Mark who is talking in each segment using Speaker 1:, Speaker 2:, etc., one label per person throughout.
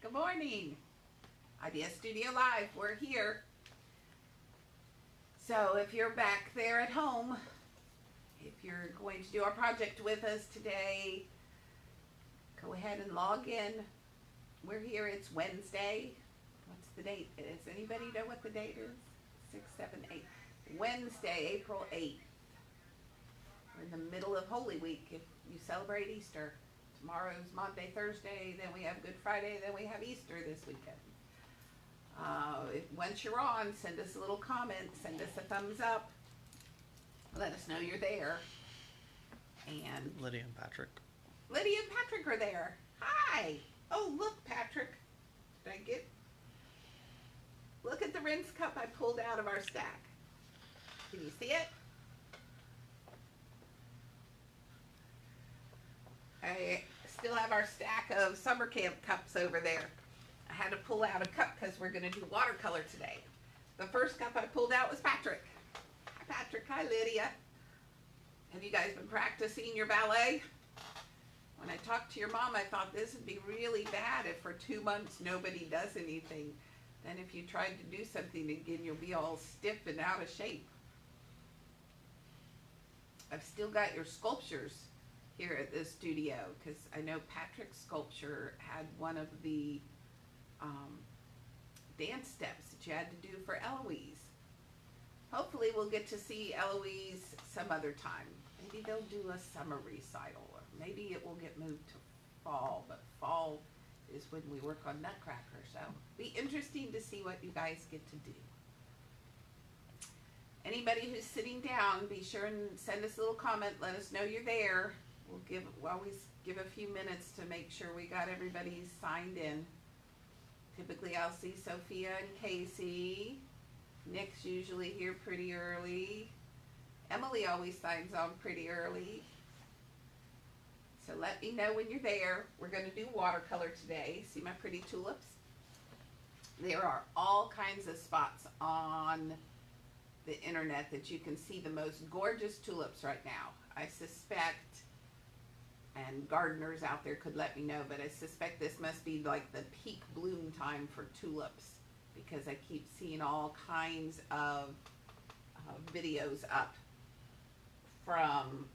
Speaker 1: Good morning. Idea Studio Live, we're here. So if you're back there at home, if you're going to do our project with us today, go ahead and log in. We're here, it's Wednesday. What's the date? Does anybody know what the date is? 6, 7, 8. Wednesday, April 8th. We're in the middle of Holy Week if you celebrate Easter. Tomorrow's Monday, Thursday, then we have Good Friday, then we have Easter this weekend. Once you're on, send us a little comment, send us a thumbs up. Let us know you're there. And
Speaker 2: Lydia and Patrick.
Speaker 1: Lydia and Patrick are there. Hi. Oh, look, Patrick. Look at the rinse cup I pulled out of our stack. Can you see it? I still have our stack of summer camp cups over there. I had to pull out a cup because we're going to do watercolor today. The first cup I pulled out was Patrick. Hi, Patrick. Hi, Lydia. Have you guys been practicing your ballet? When I talked to your mom, I thought this would be really bad if for 2 months nobody does anything. Then if you tried to do something again, you'll be all stiff and out of shape. I've still got your sculptures here at the studio because I know Patrick's sculpture had one of the dance steps that you had to do for Eloise. Hopefully we'll get to see Eloise some other time. Maybe they'll do a summer recital, or maybe it will get moved to fall, but fall is when we work on Nutcracker, so be interesting to see what you guys get to do. Anybody who's sitting down, be sure and send us a little comment, let us know you're there. We'll always give a few minutes to make sure we got everybody signed in. Typically I'll see Sophia and Casey. Nick's usually here pretty early. Emily always signs on pretty early. So let me know when you're there. We're going to do watercolor today. See my pretty tulips? There are all kinds of spots on the internet that you can see the most gorgeous tulips right now. I suspect, and gardeners out there could let me know, but I suspect this must be like the peak bloom time for tulips because I keep seeing all kinds of videos up from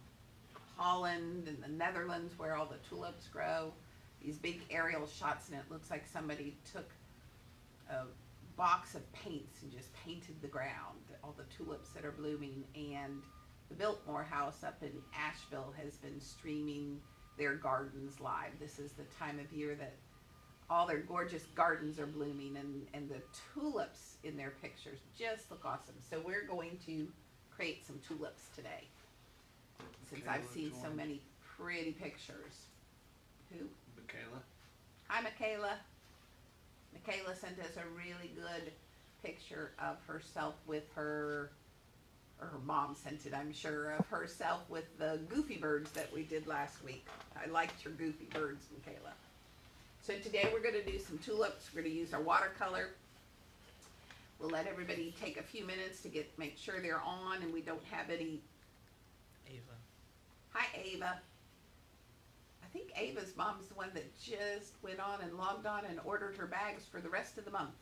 Speaker 1: Holland and the Netherlands where all the tulips grow. These big aerial shots, and it looks like somebody took a box of paints and just painted the ground, all the tulips that are blooming. And the Biltmore House up in Asheville has been streaming their gardens live. This is the time of year that all their gorgeous gardens are blooming, and the tulips in their pictures just look awesome. So we're going to create some tulips today, since I've seen so many pretty pictures. Who?
Speaker 3: Michaela.
Speaker 1: Hi, Michaela. Michaela sent us a really good picture of herself with her mom sent it, I'm sure, of herself with the goofy birds that we did last week. I liked your goofy birds, Michaela. So today we're going to do some tulips. We're going to use our watercolor. We'll let everybody take a few minutes to make sure they're on and we don't have any.
Speaker 2: Ava.
Speaker 1: Hi, Ava. I think Ava's mom's the one that just went on and logged on and ordered her bags for the rest of the month.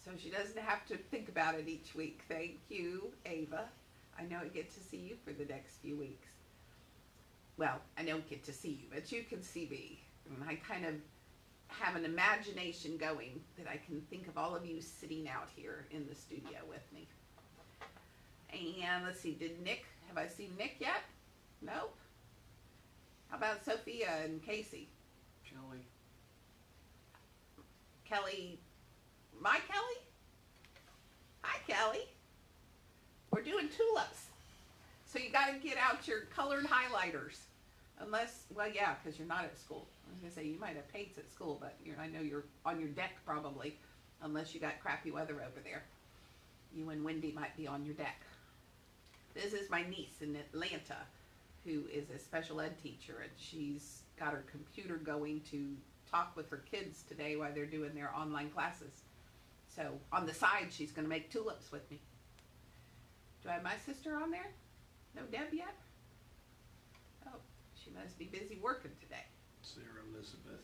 Speaker 1: So she doesn't have to think about it each week. Thank you, Ava. I know I get to see you for the next few weeks. Well, I don't get to see you, but you can see me. And I kind of have an imagination going that I can think of all of you sitting out here in the studio with me. And let's see, have I seen Nick yet? Nope. How about Sophia and Casey? Kelly. My Kelly? Hi, Kelly. We're doing tulips. So you got to get out your colored highlighters. Unless, well, yeah, because you're not at school. I was going to say, you might have paints at school, but I know you're on your deck probably, unless you got crappy weather over there. You and Wendy might be on your deck. This is my niece in Atlanta, who is a special ed teacher, and she's got her computer going to talk with her kids today while they're doing their online classes. So on the side, she's going to make tulips with me. Do I have my sister on there? No Deb yet? Oh, she must be busy working today.
Speaker 3: Sarah Elizabeth.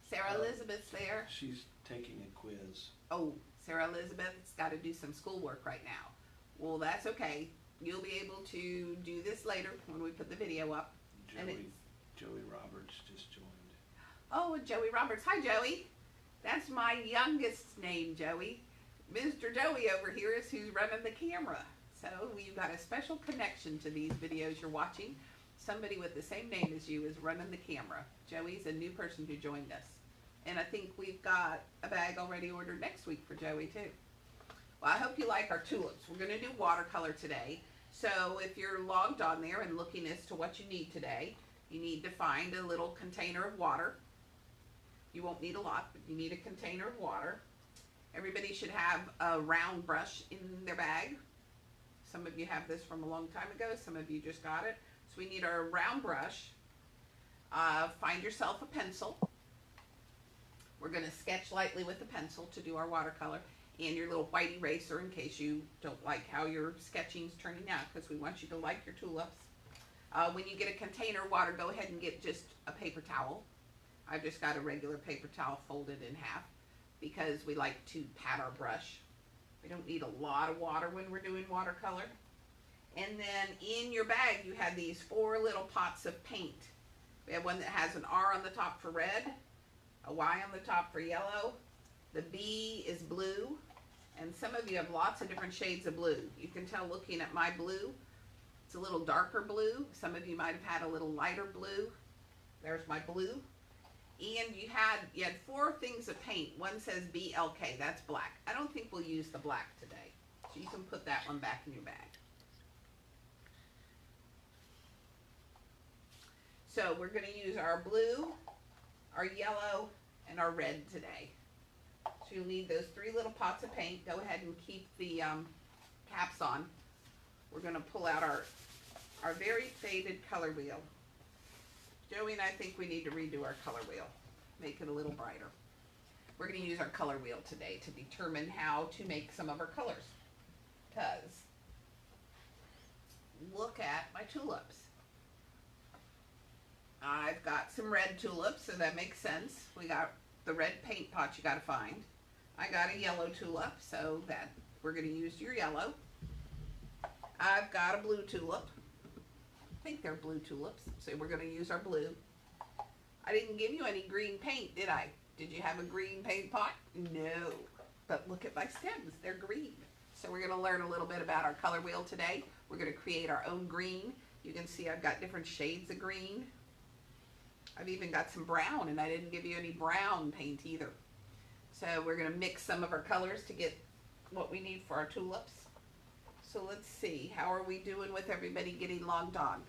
Speaker 1: Sarah Sarah Elizabeth's there.
Speaker 2: She's taking a quiz.
Speaker 1: Oh, Sarah Elizabeth's got to do some schoolwork right now. Well, that's okay. You'll be able to do this later when we put the video up.
Speaker 2: Joey Roberts just joined.
Speaker 1: Oh, Joey Roberts. Hi, Joey. That's my youngest name, Joey. Mr. Joey over here is who's running the camera. So you've got a special connection to these videos you're watching. Somebody with the same name as you is running the camera. Joey's a new person who joined us. And I think we've got a bag already ordered next week for Joey too. Well, I hope you like our tulips. We're going to do watercolor today. So if you're logged on there and looking as to what you need today, you need to find a little container of water. You won't need a lot, but you need a container of water. Everybody should have a round brush in their bag. Some of you have this from a long time ago. Some of you just got it. So we need our round brush. Find yourself a pencil. We're going to sketch lightly with the pencil to do our watercolor, and your little white eraser in case you don't like how your sketching's turning out, because we want you to like your tulips. When you get a container of water, go ahead and get just a paper towel. I've just got a regular paper towel folded in half because we like to pat our brush. We don't need a lot of water when we're doing watercolor. And then in your bag, you have these 4 little pots of paint. We have one that has an R on the top for red, a Y on the top for yellow. The B is blue, and some of you have lots of different shades of blue. You can tell looking at my blue, it's a little darker blue. Some of you might have had a little lighter blue. There's my blue. And you had 4 things of paint. One says BLK, that's black. I don't think we'll use the black today. So you can put that one back in your bag. So we're going to use our blue, our yellow, and our red today. So you'll need those 3 little pots of paint. Go ahead and keep the caps on. We're going to pull out our very faded color wheel. Joey and I think we need to redo our color wheel, make it a little brighter. We're going to use our color wheel today to determine how to make some of our colors. Because look at my tulips. I've got some red tulips, so that makes sense. We got the red paint pot you got to find. I got a yellow tulip, so that we're going to use your yellow. I've got a blue tulip. I think they're blue tulips, so we're going to use our blue. I didn't give you any green paint, did I? Did you have a green paint pot? No. But look at my stems, they're green. So we're going to learn a little bit about our color wheel today. We're going to create our own green. You can see I've got different shades of green. I've even got some brown, and I didn't give you any brown paint either. So we're going to mix some of our colors to get what we need for our tulips. So let's see, how are we doing with everybody getting logged on?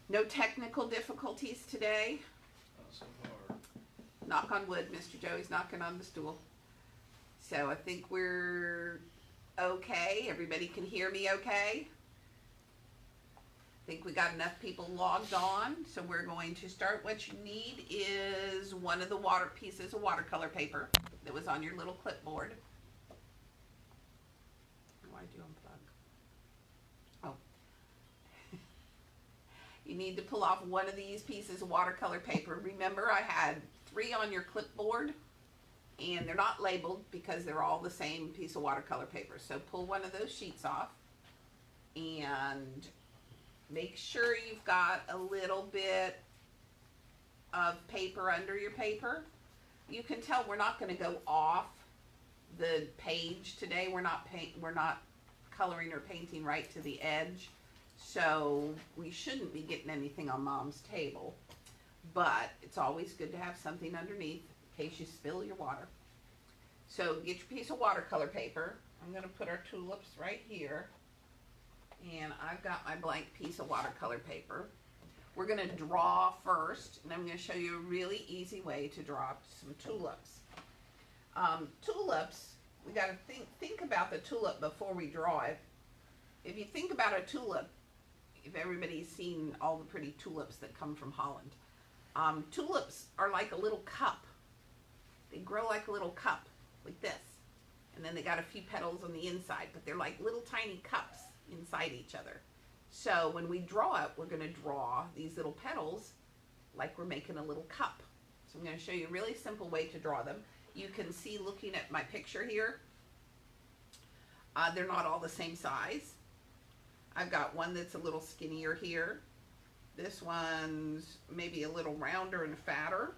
Speaker 1: No technical difficulties today?
Speaker 2: Not so far.
Speaker 1: Knock on wood, Mr. Joey's knocking on the stool. So I think we're okay. Everybody can hear me okay? I think we got enough people logged on, so we're going to start. What you need is one of the pieces of watercolor paper that was on your little clipboard. Why'd you unplug? Oh. You need to pull off one of these pieces of watercolor paper. Remember, I had 3 on your clipboard, and they're not labeled because they're all the same piece of watercolor paper. So pull one of those sheets off, and make sure you've got a little bit of paper under your paper. You can tell we're not going to go off the page today. We're not coloring or painting right to the edge, so we shouldn't be getting anything on Mom's table. But it's always good to have something underneath in case you spill your water. So get your piece of watercolor paper. I'm going to put our tulips right here. And I've got my blank piece of watercolor paper. We're going to draw first, and I'm going to show you a really easy way to draw some tulips. Tulips, we got to think about the tulip before we draw it. If you think about a tulip, if everybody's seen all the pretty tulips that come from Holland, tulips are like a little cup. They grow like a little cup, like this. And then they got a few petals on the inside, but they're like little tiny cups inside each other. So when we draw it, we're going to draw these little petals like we're making a little cup. So I'm going to show you a really simple way to draw them. You can see looking at my picture here, they're not all the same size. I've got one that's a little skinnier here. This one's maybe a little rounder and fatter.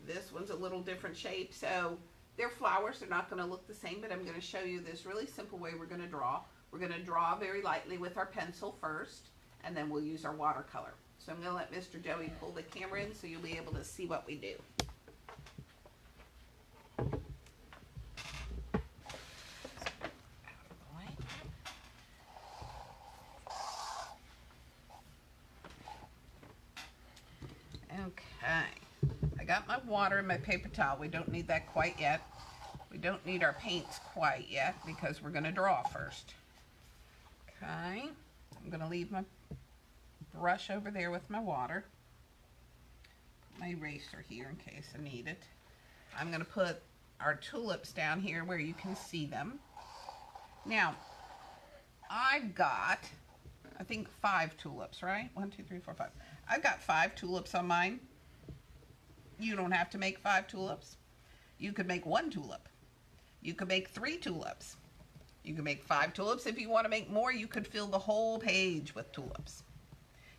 Speaker 1: This one's a little different shape. So they're flowers, they're not going to look the same, but I'm going to show you this really simple way we're going to draw. We're going to draw very lightly with our pencil first, and then we'll use our watercolor. So I'm going to let Mr. Joey pull the camera in so you'll be able to see what we do. Okay, I got my water and my paper towel. We don't need that quite yet. We don't need our paints quite yet because we're going to draw first. Okay, I'm going to leave my brush over there with my water. Put my eraser here in case I need it. I'm going to put our tulips down here where you can see them. Now, I've got, I think 5 tulips, right? 1, 2, 3, 4, 5. I've got 5 tulips on mine. You don't have to make 5 tulips. You could make 1 tulip. You could make 3 tulips. You could make 5 tulips. If you want to make more, you could fill the whole page with tulips.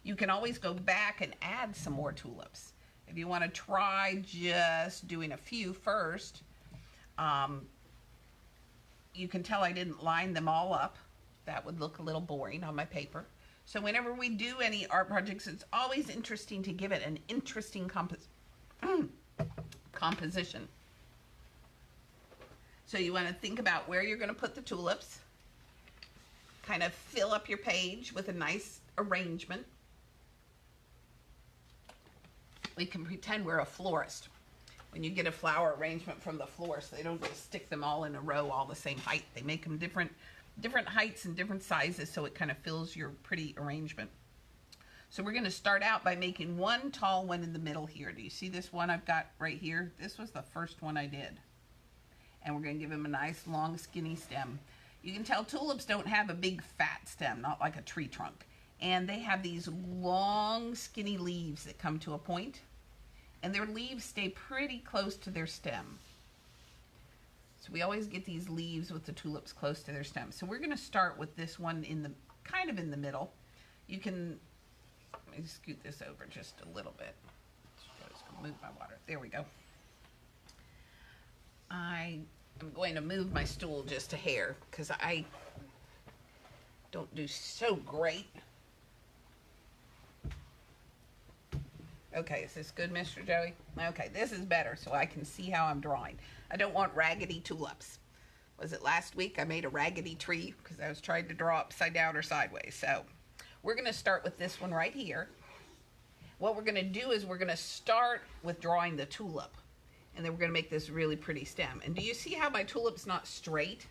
Speaker 1: You can always go back and add some more tulips. If you want to try just doing a few first, you can tell I didn't line them all up. That would look a little boring on my paper. So whenever we do any art projects, it's always interesting to give it an interesting composition. So you want to think about where you're going to put the tulips. Kind of fill up your page with a nice arrangement. We can pretend we're a florist. When you get a flower arrangement from the florist, they don't just stick them all in a row all the same height. They make them different heights and different sizes, so it kind of fills your pretty arrangement. So we're going to start out by making one tall one in the middle here. Do you see this one I've got right here? This was the first one I did. And we're going to give him a nice long skinny stem. You can tell tulips don't have a big fat stem, not like a tree trunk. And they have these long skinny leaves that come to a point, and their leaves stay pretty close to their stem. So we always get these leaves with the tulips close to their stem. So we're going to start with this one in the kind of in the middle. You can, let me scoot this over just a little bit. Just move my water. There we go. I am going to move my stool just a hair because I don't do so great. Okay, is this good, Mr. Joey? Okay, this is better so I can see how I'm drawing. I don't want raggedy tulips. Was it last week I made a raggedy tree because I was trying to draw upside down or sideways? So we're going to start with this one right here. What we're going to do is we're going to start with drawing the tulip. And then we're going to make this really pretty stem. And do you see how my tulip's not straight?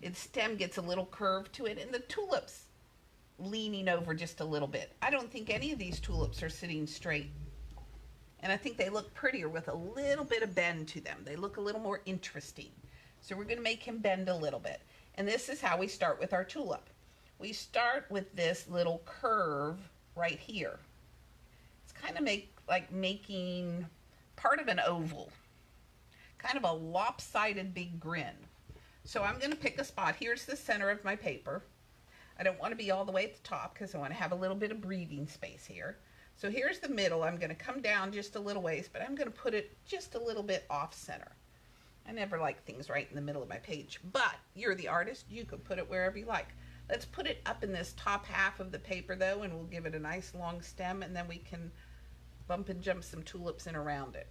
Speaker 1: Its stem gets a little curve to it, and the tulip's leaning over just a little bit. I don't think any of these tulips are sitting straight. And I think they look prettier with a little bit of bend to them. They look a little more interesting. So we're going to make him bend a little bit. And this is how we start with our tulip. We start with this little curve right here. It's kind of like making part of an oval. Kind of a lopsided big grin. So I'm going to pick a spot. Here's the center of my paper. I don't want to be all the way at the top because I want to have a little bit of breathing space here. So here's the middle. I'm going to come down just a little ways, but I'm going to put it just a little bit off center. I never like things right in the middle of my page, but you're the artist. You could put it wherever you like. Let's put it up in this top half of the paper though, and we'll give it a nice long stem, and then we can bump and jump some tulips in around it.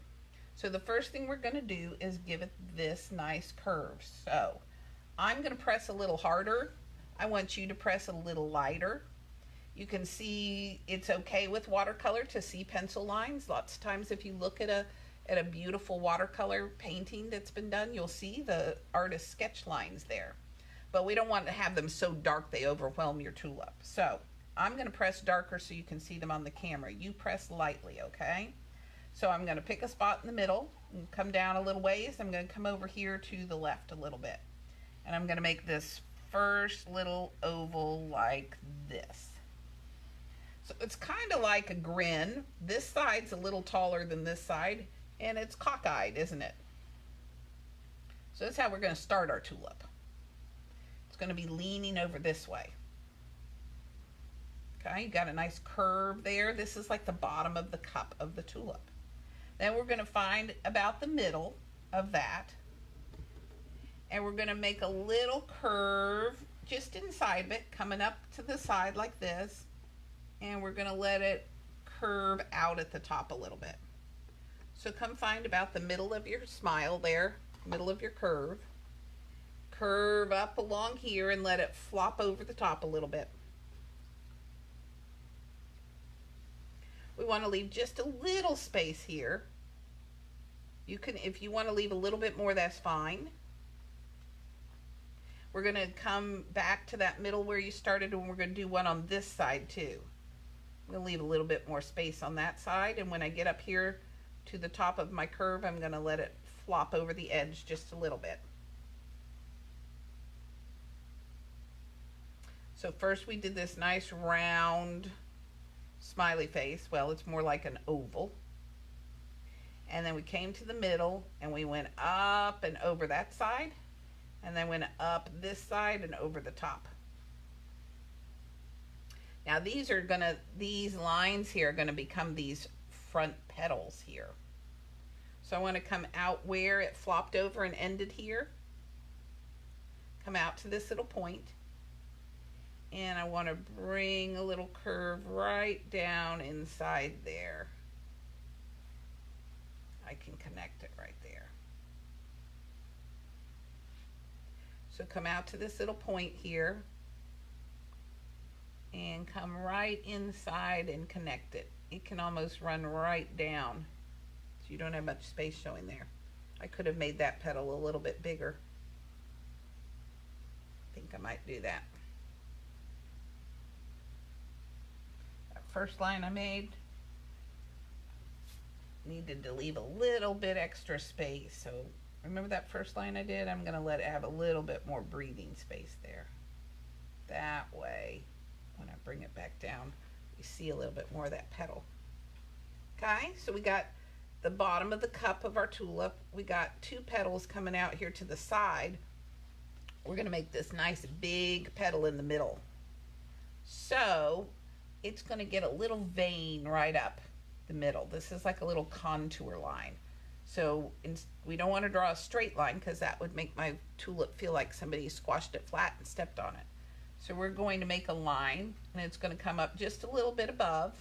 Speaker 1: So the first thing we're going to do is give it this nice curve. So I'm going to press a little harder. I want you to press a little lighter. You can see it's okay with watercolor to see pencil lines. Lots of times if you look at a beautiful watercolor painting that's been done, you'll see the artist's sketch lines there. But we don't want to have them so dark they overwhelm your tulip. So I'm going to press darker so you can see them on the camera. You press lightly, okay? So I'm going to pick a spot in the middle and come down a little ways. I'm going to come over here to the left a little bit. And I'm going to make this first little oval like this. So it's kind of like a grin. This side's a little taller than this side, and it's cockeyed, isn't it? So that's how we're going to start our tulip. It's going to be leaning over this way. Okay, you got a nice curve there. This is like the bottom of the cup of the tulip. Then we're going to find about the middle of that. And we're going to make a little curve just inside of it, coming up to the side like this. And we're going to let it curve out at the top a little bit. So come find about the middle of your smile there, middle of your curve. Curve up along here and let it flop over the top a little bit. We want to leave just a little space here. You can, if you want to leave a little bit more, that's fine. We're going to come back to that middle where you started, and we're going to do one on this side too. I'm going to leave a little bit more space on that side, and when I get up here to the top of my curve, I'm going to let it flop over the edge just a little bit. So first we did this nice round smiley face. Well, it's more like an oval. And then we came to the middle and we went up and over that side, and then went up this side and over the top. Now these lines here are gonna become these front petals here. So I want to come out where it flopped over and ended here. Come out to this little point. And I want to bring a little curve right down inside there. I can connect it right there. So come out to this little point here and come right inside and connect it. It can almost run right down, so you don't have much space showing there. I could have made that petal a little bit bigger. I think I might do that. First line I made, needed to leave a little bit extra space. So remember that first line I did? I'm going to let it have a little bit more breathing space there. That way, when I bring it back down, you see a little bit more of that petal. Okay, so we got the bottom of the cup of our tulip. We got two petals coming out here to the side. We're going to make this nice big petal in the middle. So it's going to get a little vein right up the middle. This is like a little contour line. So we don't want to draw a straight line because that would make my tulip feel like somebody squashed it flat and stepped on it. So we're going to make a line, and it's going to come up just a little bit above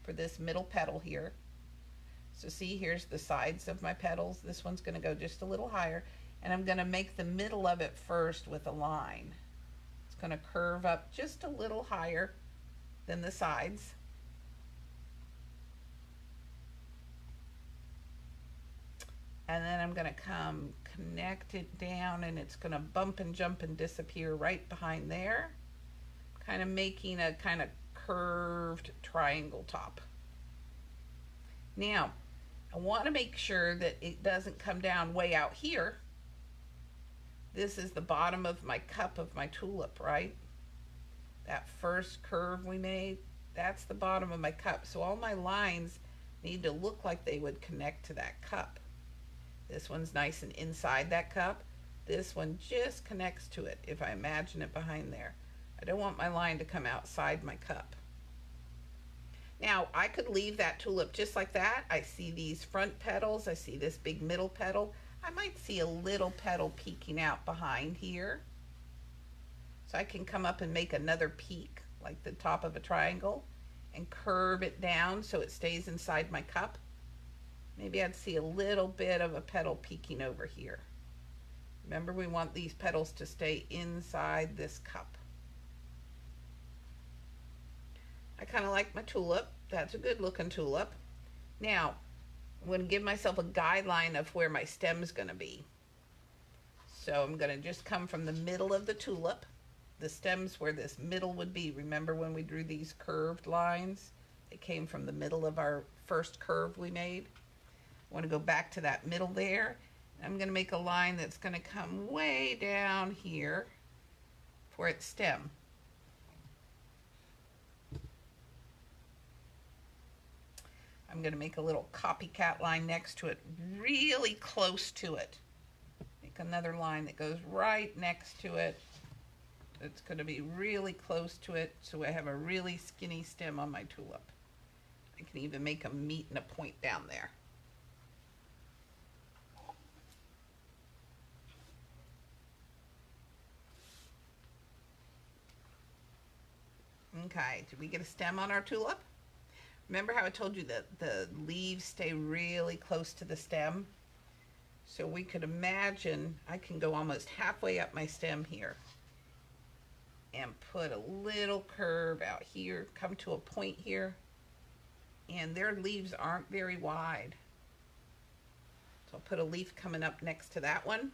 Speaker 1: for this middle petal here. So see, here's the sides of my petals. This one's going to go just a little higher, and I'm going to make the middle of it first with a line. It's going to curve up just a little higher than the sides. And then I'm going to come connect it down, and it's going to bump and jump and disappear right behind there, kind of making a kind of curved triangle top. Now, I want to make sure that it doesn't come down way out here. This is the bottom of my cup of my tulip, right? That first curve we made, that's the bottom of my cup. So all my lines need to look like they would connect to that cup. This one's nice and inside that cup. This one just connects to it if I imagine it behind there. I don't want my line to come outside my cup. Now, I could leave that tulip just like that. I see these front petals. I see this big middle petal. I might see a little petal peeking out behind here. So I can come up and make another peak, like the top of a triangle, and curve it down so it stays inside my cup. Maybe I'd see a little bit of a petal peeking over here. Remember, we want these petals to stay inside this cup. I kind of like my tulip. That's a good looking tulip. Now, I'm going to give myself a guideline of where my stem's going to be. So I'm going to just come from the middle of the tulip. The stem's where this middle would be. Remember when we drew these curved lines? They came from the middle of our first curve we made. I want to go back to that middle there. I'm going to make a line that's going to come way down here for its stem. I'm going to make a little copycat line next to it, really close to it. Make another line that goes right next to it. It's going to be really close to it, so I have a really skinny stem on my tulip. I can even make a meet and a point down there. Okay, did we get a stem on our tulip? Remember how I told you that the leaves stay really close to the stem? So we could imagine I can go almost halfway up my stem here and put a little curve out here, come to a point here, and their leaves aren't very wide. So I'll put a leaf coming up next to that one.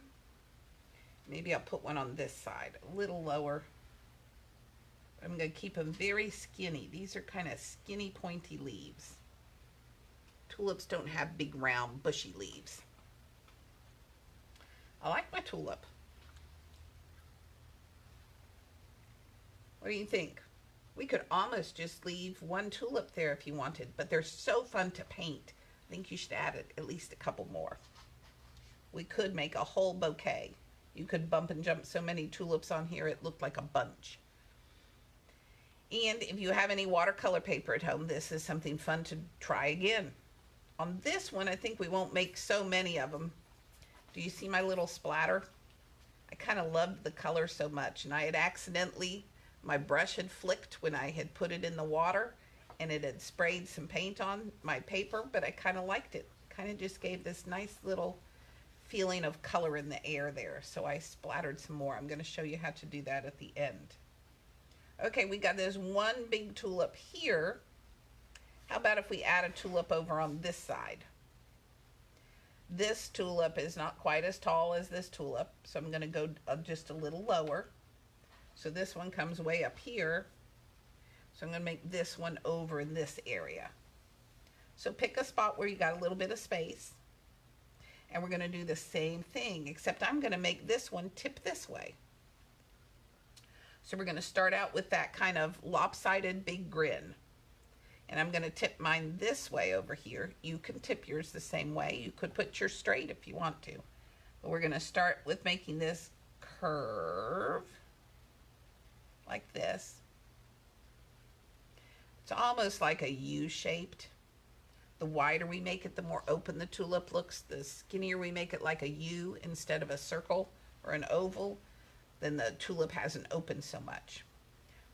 Speaker 1: Maybe I'll put one on this side, a little lower. I'm going to keep them very skinny. These are kind of skinny, pointy leaves. Tulips don't have big, round, bushy leaves. I like my tulip. What do you think? We could almost just leave one tulip there if you wanted, but they're so fun to paint. I think you should add at least a couple more. We could make a whole bouquet. You could bump and jump so many tulips on here it looked like a bunch. And if you have any watercolor paper at home, this is something fun to try again. On this one, I think we won't make so many of them. Do you see my little splatter? I kind of loved the color so much, and I had accidentally, my brush had flicked when I had put it in the water, and it had sprayed some paint on my paper, but I kind of liked it. Kind of just gave this nice little feeling of color in the air there, so I splattered some more. I'm going to show you how to do that at the end. Okay, we got this one big tulip here. How about if we add a tulip over on this side? This tulip is not quite as tall as this tulip, so I'm going to go just a little lower. So this one comes way up here. So I'm going to make this one over in this area. So pick a spot where you got a little bit of space. And we're going to do the same thing, except I'm going to make this one tip this way. So we're going to start out with that kind of lopsided big grin. And I'm going to tip mine this way over here. You can tip yours the same way. You could put yours straight if you want to. But we're going to start with making this curve like this. It's almost like a U-shaped. The wider we make it, the more open the tulip looks. The skinnier we make it like a U instead of a circle or an oval, then the tulip hasn't opened so much.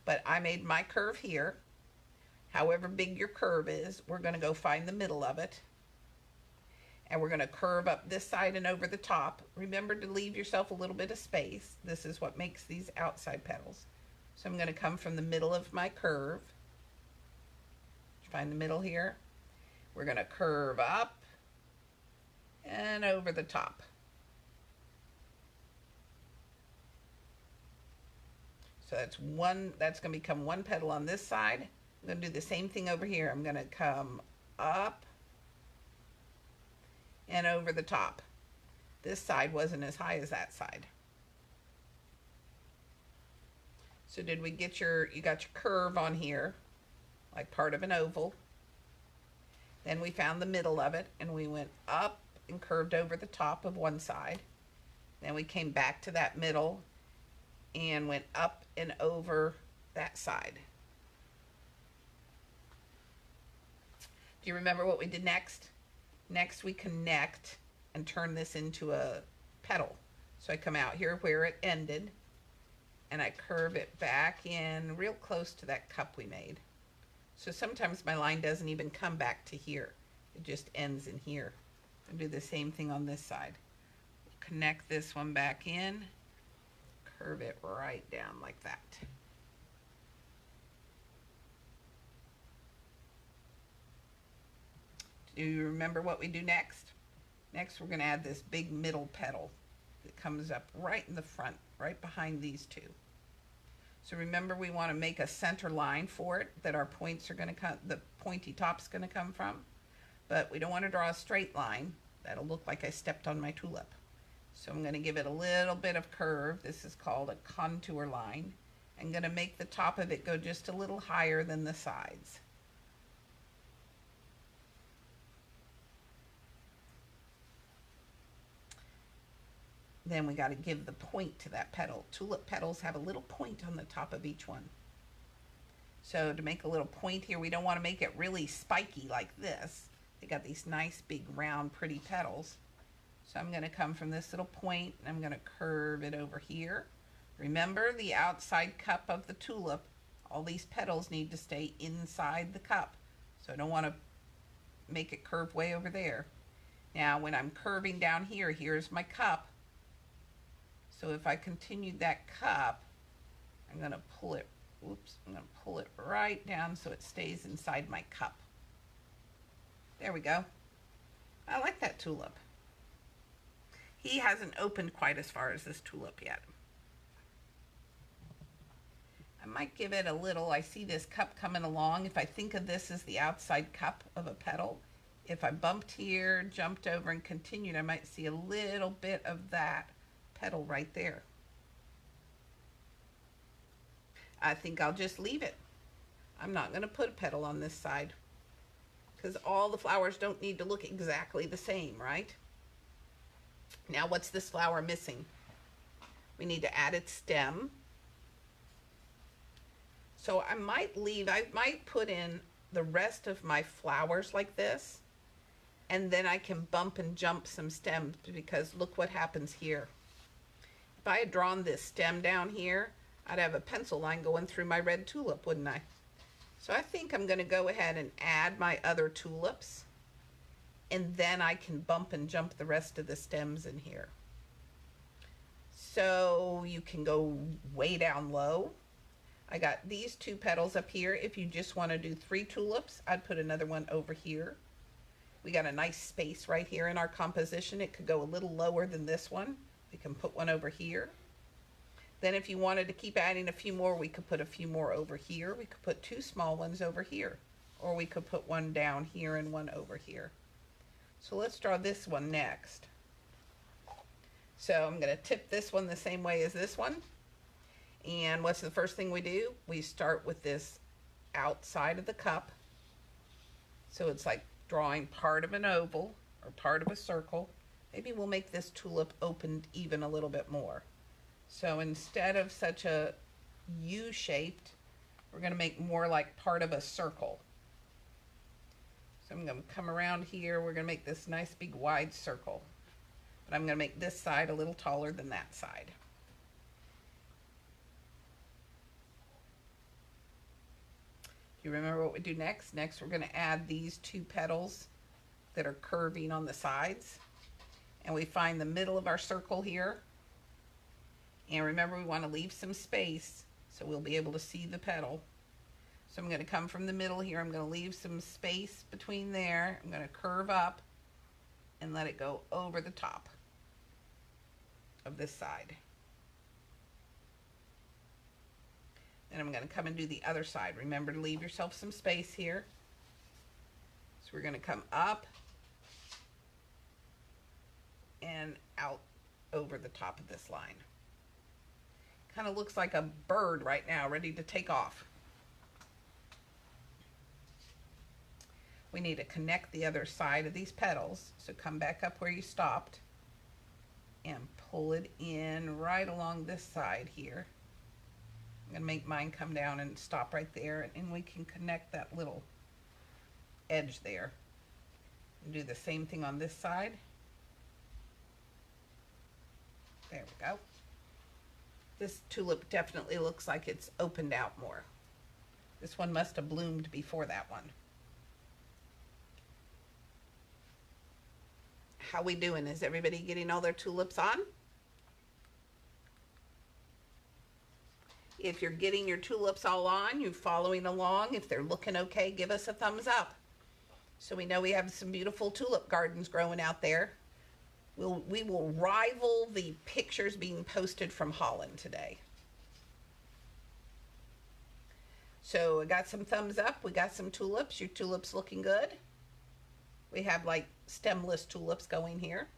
Speaker 1: But I made my curve here. However big your curve is, we're going to go find the middle of it. And we're going to curve up this side and over the top. Remember to leave yourself a little bit of space. This is what makes these outside petals. So I'm going to come from the middle of my curve. Find the middle here. We're going to curve up and over the top. So that's going to become one petal on this side. I'm going to do the same thing over here. I'm going to come up and over the top. This side wasn't as high as that side. So did we get you got your curve on here, like part of an oval. Then we found the middle of it, and we went up and curved over the top of one side. Then we came back to that middle and went up and over that side. Do you remember what we did next? Next we connect and turn this into a petal. So I come out here where it ended, and I curve it back in real close to that cup we made. So sometimes my line doesn't even come back to here. It just ends in here. I'll do the same thing on this side. Connect this one back in, curve it right down like that. Do you remember what we do next? Next we're going to add this big middle petal that comes up right in the front, right behind these two. So remember, we want to make a center line for it that our points are going to come, the pointy top's going to come from. But we don't want to draw a straight line. That'll look like I stepped on my tulip. So I'm going to give it a little bit of curve. This is called a contour line. I'm going to make the top of it go just a little higher than the sides. then we got to give the point to that petal. Tulip petals have a little point on the top of each one. So to make a little point here, we don't want to make it really spiky like this. They got these nice big round pretty petals. So I'm going to come from this little point and I'm going to curve it over here. Remember the outside cup of the tulip, all these petals need to stay inside the cup. So I don't want to make it curve way over there. Now when I'm curving down here, here's my cup. So if I continued that cup, I'm going to pull it, I'm going to pull it right down so it stays inside my cup. There we go. I like that tulip. He hasn't opened quite as far as this tulip yet. I might give it a little, I see this cup coming along. If I think of this as the outside cup of a petal, if I bumped here, jumped over and continued, I might see a little bit of that petal right there. I think I'll just leave it. I'm not going to put a petal on this side because all the flowers don't need to look exactly the same, right? Now what's this flower missing? We need to add its stem. So I might put in the rest of my flowers like this, and then I can bump and jump some stems because look what happens here. If I had drawn this stem down here, I'd have a pencil line going through my red tulip, wouldn't I? So I think I'm going to go ahead and add my other tulips, and then I can bump and jump the rest of the stems in here. So you can go way down low. I got these two petals up here. If you just want to do 3 tulips, I'd put another one over here. We got a nice space right here in our composition. It could go a little lower than this one. We can put one over here. Then if you wanted to keep adding a few more, we could put a few more over here. We could put 2 small ones over here. Or we could put one down here and one over here. So let's draw this one next. So I'm going to tip this one the same way as this one. And what's the first thing we do? We start with this outside of the cup. So it's like drawing part of an oval or part of a circle. Maybe we'll make this tulip opened even a little bit more. So instead of such a U-shaped, we're going to make more like part of a circle. So I'm going to come around here. We're going to make this nice big wide circle. But I'm going to make this side a little taller than that side. You remember what we do next? Next we're going to add these 2 petals that are curving on the sides. And we find the middle of our circle here. And remember, we want to leave some space so we'll be able to see the petal. So I'm going to come from the middle here. I'm going to leave some space between there. I'm going to curve up and let it go over the top of this side. Then I'm going to come and do the other side. Remember to leave yourself some space here. So we're going to come up and out over the top of this line. Kind of looks like a bird right now, ready to take off. We need to connect the other side of these petals. So come back up where you stopped and pull it in right along this side here. I'm going to make mine come down and stop right there, and we can connect that little edge there. And do the same thing on this side. There we go. This tulip definitely looks like it's opened out more. This one must have bloomed before that one. How we doing? Is everybody getting all their tulips on? If you're getting your tulips all on, you're following along, if they're looking okay, give us a thumbs up. So we know we have some beautiful tulip gardens growing out there. We will rival the pictures being posted from Holland today. So I got some thumbs up. We got some tulips. Your tulips looking good. We have like stemless tulips going here.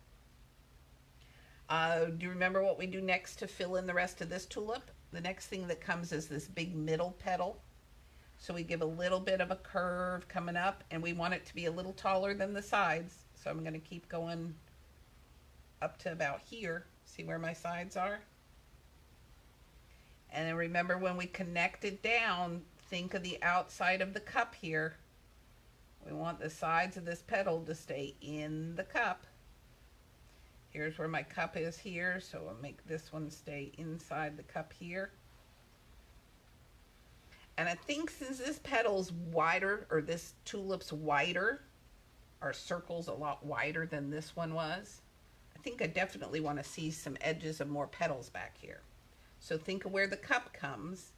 Speaker 1: Do you remember what we do next to fill in the rest of this tulip? The next thing that comes is this big middle petal. So we give a little bit of a curve coming up, and we want it to be a little taller than the sides. So I'm going to keep going up to about here. See where my sides are? And then remember, when we connect it down, think of the outside of the cup here. We want the sides of this petal to stay in the cup. Here's where my cup is here, so I'll make this one stay inside the cup here. And I think since this petal's wider, or this tulip's wider, our circle's a lot wider than this one was, I think I definitely want to see some edges of more petals back here. So think of where the cup comes,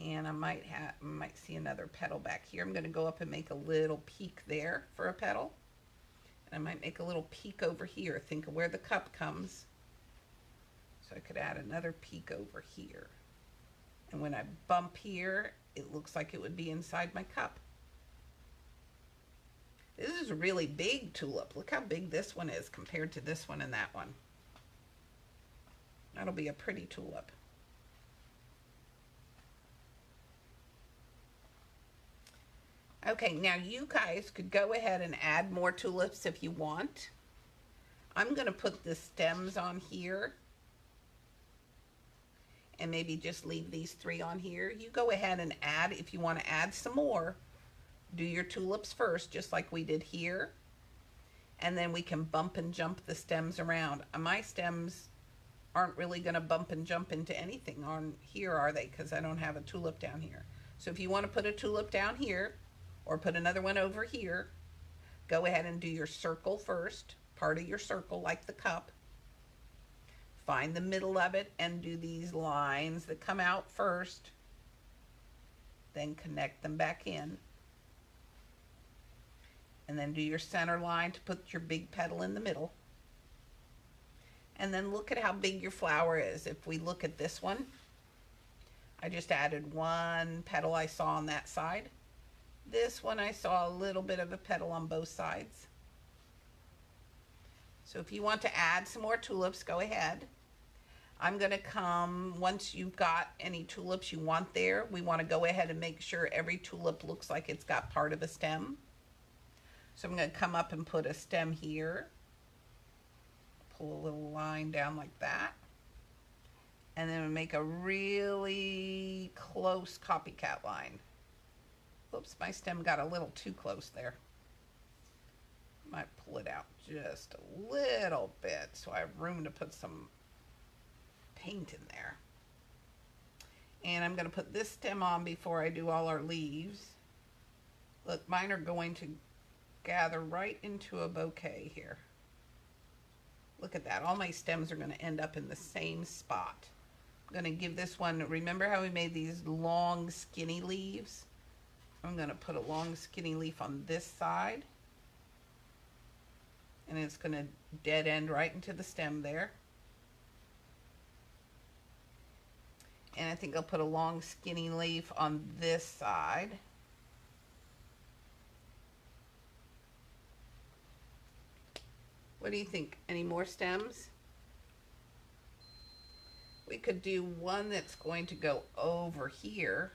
Speaker 1: and I might see another petal back here. I'm going to go up and make a little peak there for a petal. And I might make a little peak over here. Think of where the cup comes. So I could add another peak over here. And when I bump here, it looks like it would be inside my cup. This is a really big tulip. Look how big this one is compared to this one and that one. That'll be a pretty tulip. Okay, now you guys could go ahead and add more tulips if you want. I'm going to put the stems on here. And maybe just leave these 3 on here. You go ahead and add, if you want to add some more, do your tulips first, just like we did here. And then we can bump and jump the stems around. My stems aren't really going to bump and jump into anything on here, are they? Because I don't have a tulip down here. So if you want to put a tulip down here, or put another one over here, go ahead and do your circle first, part of your circle like the cup. Find the middle of it and do these lines that come out first. Then connect them back in. And then do your center line to put your big petal in the middle. And then look at how big your flower is. If we look at this one, I just added 1 petal I saw on that side. This one I saw a little bit of a petal on both sides. So if you want to add some more tulips, go ahead. I'm going to come, once you've got any tulips you want there, we want to go ahead and make sure every tulip looks like it's got part of a stem. So I'm going to come up and put a stem here. Pull a little line down like that. And then make a really close copycat line. Oops, my stem got a little too close there. Might pull it out just a little bit so I have room to put some paint in there. And I'm going to put this stem on before I do all our leaves. Look, mine are going to gather right into a bouquet here. Look at that. All my stems are going to end up in the same spot. I'm going to give this one, remember how we made these long skinny leaves? I'm going to put a long skinny leaf on this side. And it's going to dead end right into the stem there. And I think I'll put a long skinny leaf on this side. What do you think? Any more stems? We could do one that's going to go over here.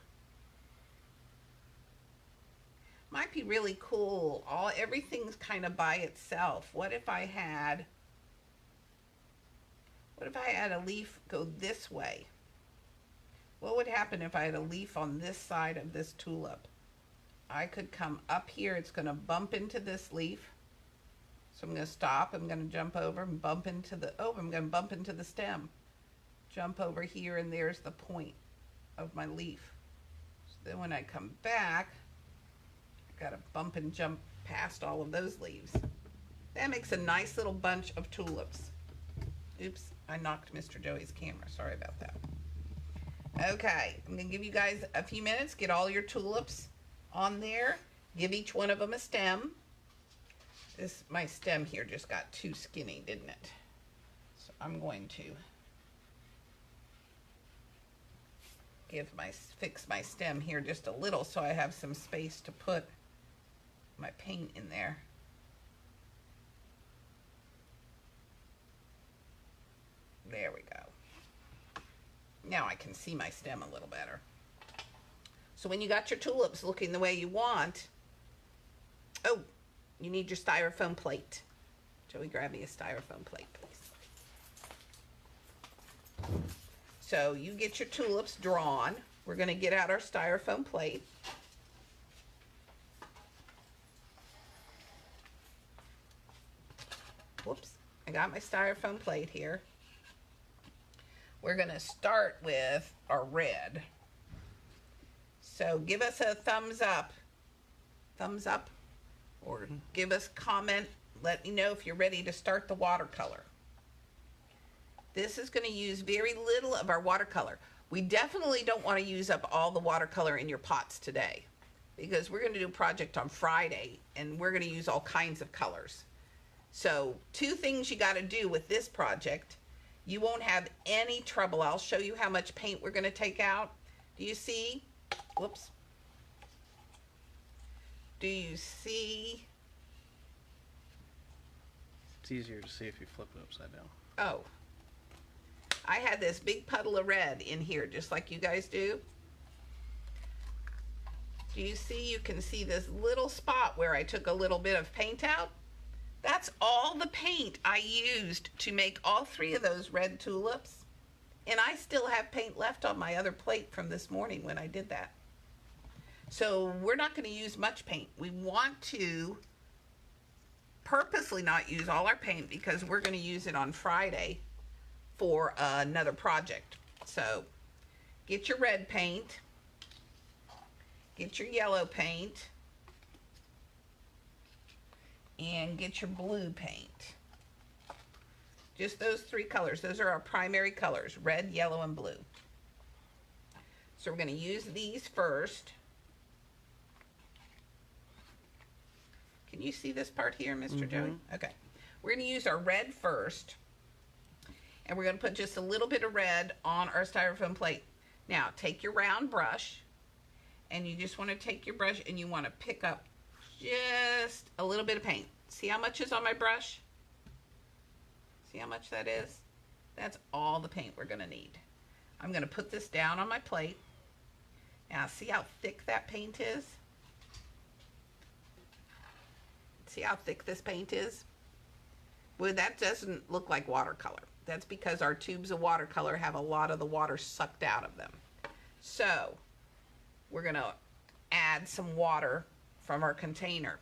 Speaker 1: Might be really cool. Everything's kind of by itself. What if I had a leaf go this way? What would happen if I had a leaf on this side of this tulip? I could come up here. It's going to bump into this leaf. So I'm going to stop. I'm going to jump over and bump into the, I'm going to bump into the stem. Jump over here, and there's the point of my leaf. So then when I come back, I got to bump and jump past all of those leaves. That makes a nice little bunch of tulips. Oops, I knocked Mr. Joey's camera. Sorry about that. Okay, I'm going to give you guys a few minutes. Get all your tulips on there. Give each one of them a stem. My stem here just got too skinny, didn't it? So I'm going to fix my stem here just a little so I have some space to put my paint in there. There we go. Now I can see my stem a little better. So when you got your tulips looking the way you want, oh, you need your styrofoam plate. Joey, grab me a styrofoam plate, please. So you get your tulips drawn. We're going to get out our styrofoam plate. Whoops, I got my styrofoam plate here. We're going to start with our red. So give us a thumbs up, or give us a comment. Let me know if you're ready to start the watercolor. This is going to use very little of our watercolor. We definitely don't want to use up all the watercolor in your pots today, because we're going to do a project on Friday and we're going to use all kinds of colors. So 2 things you got to do with this project. You won't have any trouble. I'll show you how much paint we're going to take out. Do you see? Whoops. Do you see?
Speaker 2: It's easier to see if you flip it upside down.
Speaker 1: Oh. I had this big puddle of red in here, just like you guys do. Do you see? You can see this little spot where I took a little bit of paint out. That's all the paint I used to make all 3 of those red tulips. And I still have paint left on my other plate from this morning when I did that. So we're not going to use much paint. We want to purposely not use all our paint because we're going to use it on Friday for another project. So get your red paint, get your yellow paint, and get your blue paint. Just those 3 colors. Those are our primary colors, red, yellow, and blue. So we're going to use these first. Can you see this part here, Mr. Joey? Okay. We're going to use our red first. And we're going to put just a little bit of red on our styrofoam plate. Now, take your round brush. And you just want to take your brush and you want to pick up just a little bit of paint. See how much is on my brush? See how much that is? That's all the paint we're going to need. I'm going to put this down on my plate. Now, see how thick that paint is? See how thick this paint is? Well, that doesn't look like watercolor. That's because our tubes of watercolor have a lot of the water sucked out of them. So, we're going to add some water from our container.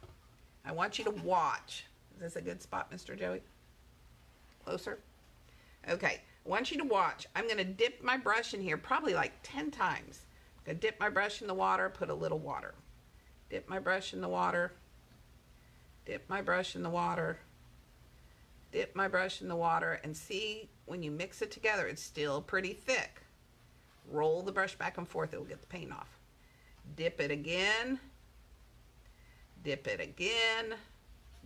Speaker 1: I want you to watch. Is this a good spot, Mr. Joey? Closer? Okay, I want you to watch. I'm going to dip my brush in here probably like 10 times. I'm going to dip my brush in the water, put a little water. Dip my brush in the water. Dip my brush in the water. Dip my brush in the water, and see, when you mix it together, it's still pretty thick. Roll the brush back and forth, it'll get the paint off. Dip it again. Dip it again.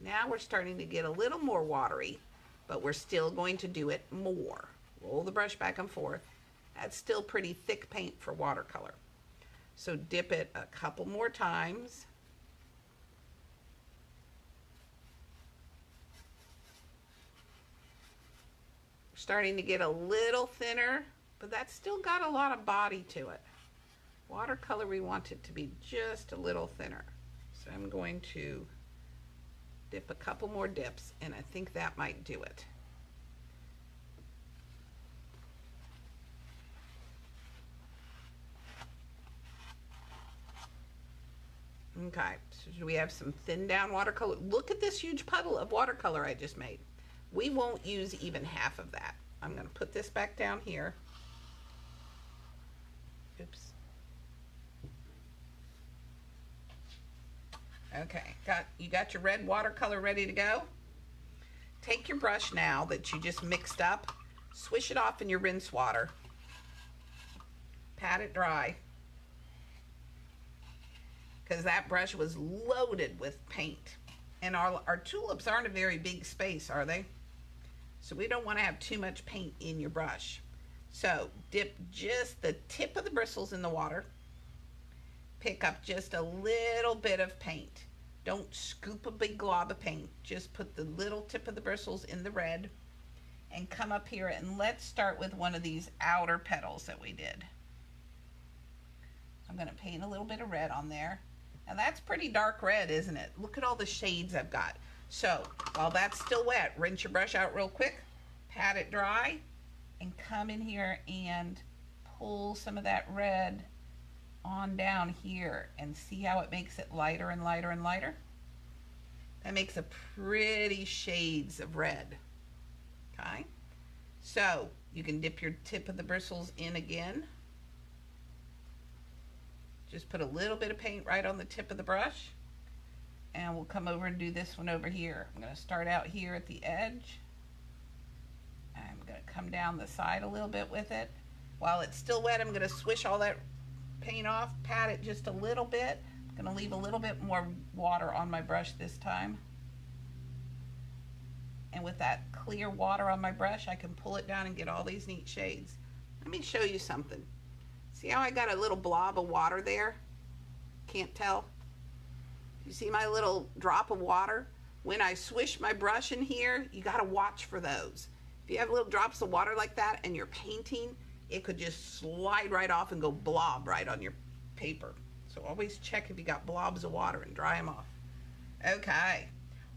Speaker 1: Now we're starting to get a little more watery, but we're still going to do it more. Roll the brush back and forth. That's still pretty thick paint for watercolor. So dip it a couple more times. Starting to get a little thinner, but that's still got a lot of body to it. Watercolor, we want it to be just a little thinner. So I'm going to dip a couple more dips, and I think that might do it. Okay, so do we have some thinned down watercolor? Look at this huge puddle of watercolor I just made. We won't use even half of that. I'm going to put this back down here. Oops. Okay, you got your red watercolor ready to go? Take your brush now that you just mixed up, swish it off in your rinse water. Pat it dry. Because that brush was loaded with paint. And our tulips aren't a very big space, are they? So we don't want to have too much paint in your brush. So dip just the tip of the bristles in the water. Pick up just a little bit of paint. Don't scoop a big glob of paint. Just put the little tip of the bristles in the red. And come up here and let's start with one of these outer petals that we did. I'm going to paint a little bit of red on there. Now that's pretty dark red, isn't it? Look at all the shades I've got. So while that's still wet, rinse your brush out real quick, pat it dry, and come in here and pull some of that red on down here and see how it makes it lighter and lighter and lighter. That makes a pretty shades of red. Okay, so you can dip your tip of the bristles in again. Just put a little bit of paint right on the tip of the brush, and we'll come over and do this one over here. I'm going to start out here at the edge. I'm going to come down the side a little bit with it. While it's still wet, I'm going to swish all that paint off, pat it just a little bit. I'm going to leave a little bit more water on my brush this time. And with that clear water on my brush, I can pull it down and get all these neat shades. Let me show you something. See how I got a little blob of water there? Can't tell? You see my little drop of water? When I swish my brush in here, you gotta watch for those. If you have little drops of water like that and you're painting, it could just slide right off and go blob right on your paper. So always check if you got blobs of water and dry them off. Okay.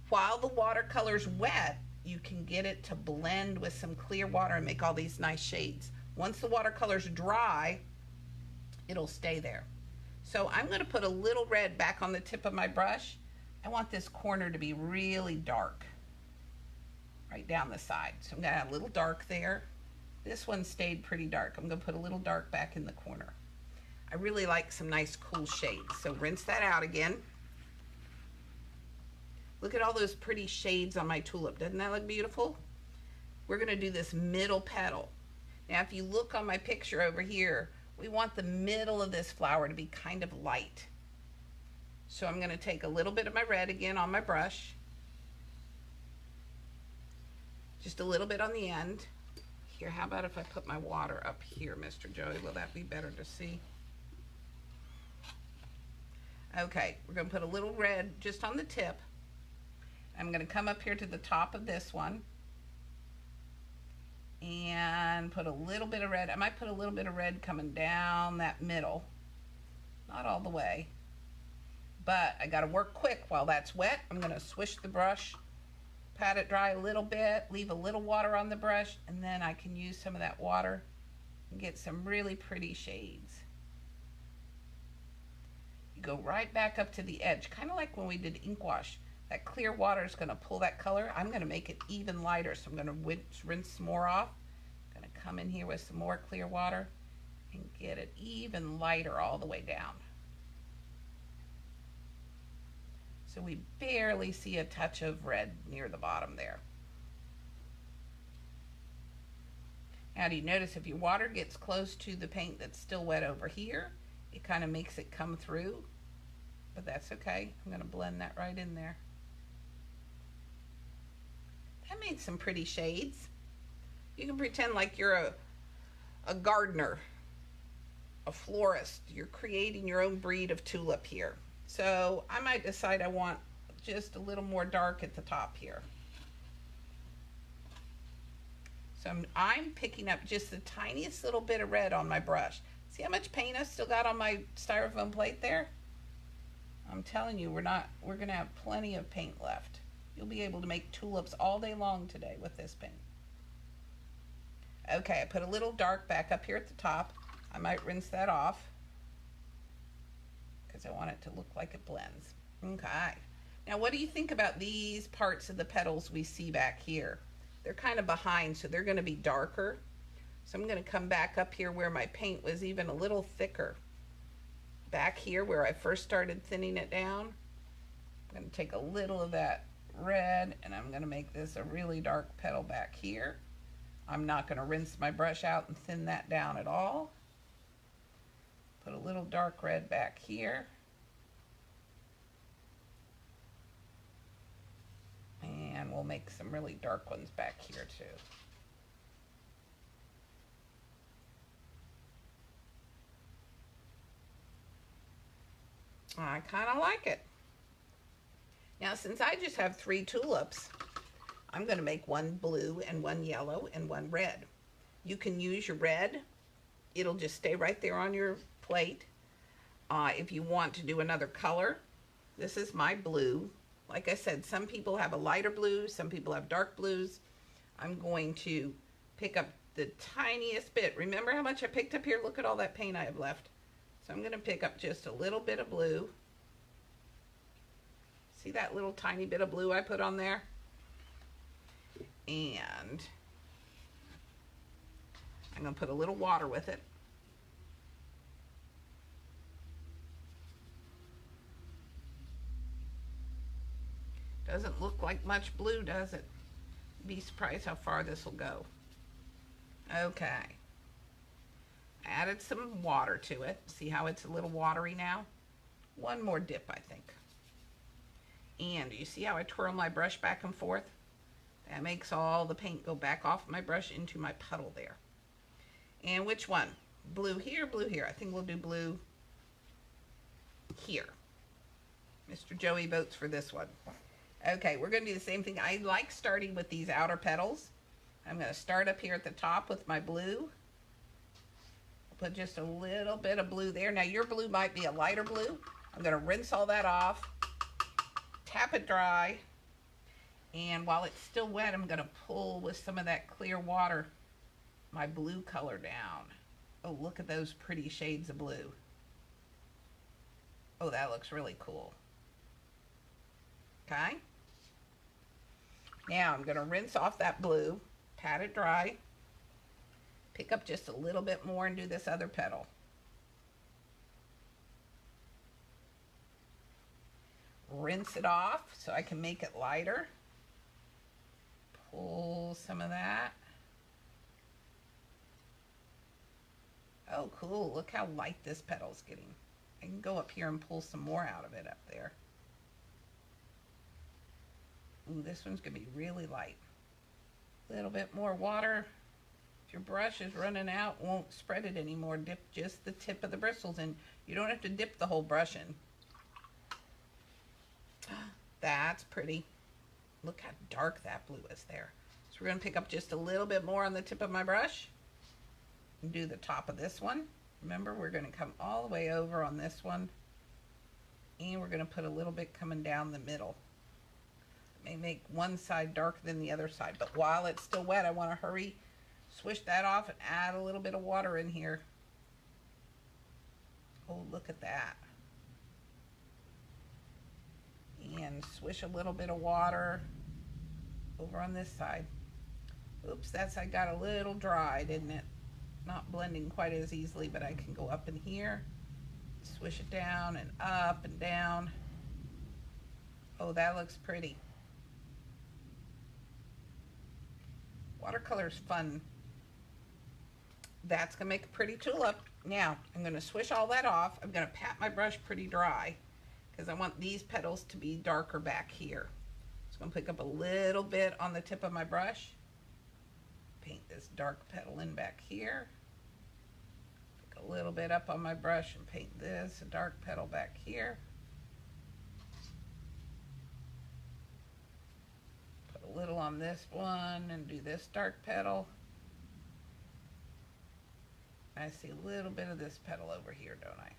Speaker 1: While the watercolor's wet, you can get it to blend with some clear water and make all these nice shades. Once the watercolor's dry, it'll stay there. So I'm going to put a little red back on the tip of my brush. I want this corner to be really dark, right down the side. So I'm going to add a little dark there. This one stayed pretty dark. I'm going to put a little dark back in the corner. I really like some nice cool shades. So rinse that out again. Look at all those pretty shades on my tulip. Doesn't that look beautiful? We're going to do this middle petal. Now, if you look on my picture over here, we want the middle of this flower to be kind of light. So I'm going to take a little bit of my red again on my brush. Just a little bit on the end. Here, how about if I put my water up here, Mr. Joey? Will that be better to see? Okay, we're going to put a little red just on the tip. I'm going to come up here to the top of this one and put a little bit of red. I might put a little bit of red coming down that middle. Not all the way, but I got to work quick while that's wet. I'm going to swish the brush, pat it dry a little bit, leave a little water on the brush, and then I can use some of that water and get some really pretty shades. You go right back up to the edge, kind of like when we did ink wash. That clear water is going to pull that color. I'm going to make it even lighter, so I'm going to rinse some more off. I'm going to come in here with some more clear water and get it even lighter all the way down. So we barely see a touch of red near the bottom there. Now, do you notice if your water gets close to the paint that's still wet over here, it kind of makes it come through, but that's okay. I'm going to blend that right in there. That made some pretty shades. You can pretend like you're a gardener, a florist. You're creating your own breed of tulip here. So I might decide I want just a little more dark at the top here. So I'm picking up just the tiniest little bit of red on my brush. See how much paint I still got on my styrofoam plate there? I'm telling you, we're going to have plenty of paint left. You'll be able to make tulips all day long today with this paint. Okay, I put a little dark back up here at the top. I might rinse that off because I want it to look like it blends. Okay. Now, what do you think about these parts of the petals we see back here? They're kind of behind, so they're going to be darker. So I'm going to come back up here where my paint was even a little thicker. Back here where I first started thinning it down, I'm going to take a little of that red and I'm going to make this a really dark petal back here. I'm not going to rinse my brush out and thin that down at all. Put a little dark red back here. And we'll make some really dark ones back here too. I kind of like it. Now, since I just have 3 tulips, I'm going to make one blue and one yellow and one red. You can use your red. It'll just stay right there on your plate. If you want to do another color, this is my blue, Like I said, some people have a lighter blue, some people have dark blues. I'm going to pick up the tiniest bit. Remember how much I picked up here? Look at all that paint I have left. So I'm going to pick up just a little bit of blue. See that little tiny bit of blue I put on there? And I'm going to put a little water with it. Doesn't look like much blue, does it? Be surprised how far this will go. Okay. I added some water to it. See how it's a little watery now? One more dip, I think. And do you see how I twirl my brush back and forth? That makes all the paint go back off my brush into my puddle there. And which one? Blue here, blue here. I think we'll do blue here. Mr. Joey votes for this one. Okay, we're going to do the same thing. I like starting with these outer petals. I'm going to start up here at the top with my blue. I'll put just a little bit of blue there. Now your blue might be a lighter blue. I'm going to rinse all that off, tap it dry, and while it's still wet, I'm going to pull with some of that clear water my blue color down. Oh, look at those pretty shades of blue. Oh, that looks really cool. Okay. Now I'm going to rinse off that blue, pat it dry, pick up just a little bit more and do this other petal. Rinse it off so I can make it lighter. Pull some of that. Oh, cool. Look how light this petal's getting. I can go up here and pull some more out of it up there. Ooh, this one's going to be really light. A little bit more water. If your brush is running out, won't spread it anymore. Dip just the tip of the bristles in. You don't have to dip the whole brush in. That's pretty. Look how dark that blue is there. So we're going to pick up just a little bit more on the tip of my brush and do the top of this one. Remember, we're going to come all the way over on this one, and we're going to put a little bit coming down the middle. It may make one side darker than the other side, but while it's still wet, I want to hurry, swish that off, and add a little bit of water in here. Oh, look at that. And swish a little bit of water over on this side. Oops, that side got a little dry, didn't it? Not blending quite as easily, but I can go up in here, swish it down and up and down. Oh, that looks pretty. Watercolor's fun. That's gonna make a pretty tulip. Now, I'm gonna swish all that off. I'm gonna pat my brush pretty dry because I want these petals to be darker back here. So I'm gonna pick up a little bit on the tip of my brush. Paint this dark petal in back here. Pick a little bit up on my brush and paint this, a dark petal back here. Put a little on this one and do this dark petal. I see a little bit of this petal over here, don't I?